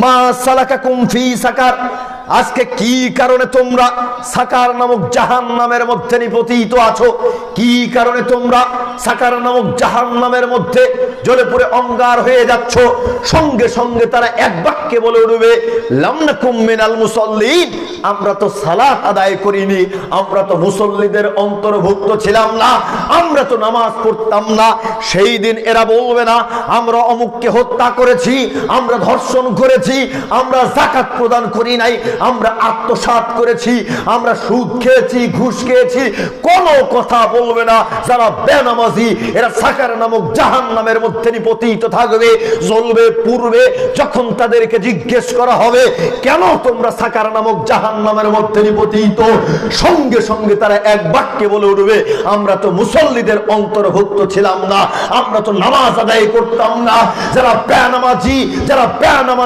মা সালাকাকুম ফি সাকার, আজকে কি কারণে তোমরা সাকার নামক জাহান্নামের মধ্যে নিপতিত আছো? কি কারণে তোমরা সাকার নামক জাহান্নামের মধ্যে জ্বলে পুড়ে অঙ্গার হয়ে যাচ্ছ? সঙ্গে সঙ্গে তারা এক বাক্যে বলে উঠবে, লাম নাকুম মিনাল মুসাল্লিন, আমরা তো সালাত আদায় করিনি, আমরা তো মুসল্লিদের অন্তর্ভুক্ত ছিলাম না, আমরা তো নামাজ পড়তাম না। সেই দিন এরা বলবে না আমরা অমুককে হত্যা করেছি, আমরা ধর্ষণ করেছি, আমরা যাকাত প্রদান করি নাই, আমরা আত্মসাৎ করেছি, আমরা সুদ খেয়েছি, ঘুষ খেয়েছি, কোনো কথা বলবে না। যারা বেনামাজি এরা সাকার নামক জাহান্নামের মধ্যে নিপতিত থাকবে, জ্বলবে পুড়বে। যখন তাদেরকে জিজ্ঞেস করা হবে কেন তোমরা সাকার নামক জাহান্নামের মধ্যে নিপতিত, সঙ্গে সঙ্গে তারা এক বাক্যে বলে উঠবে, আমরা তো মুসল্লিদের অন্তর্ভুক্ত ছিলাম না, আমরা তো নামাজ আদায় করতাম না। যারা বেনামাজি, যারা বেনামাজি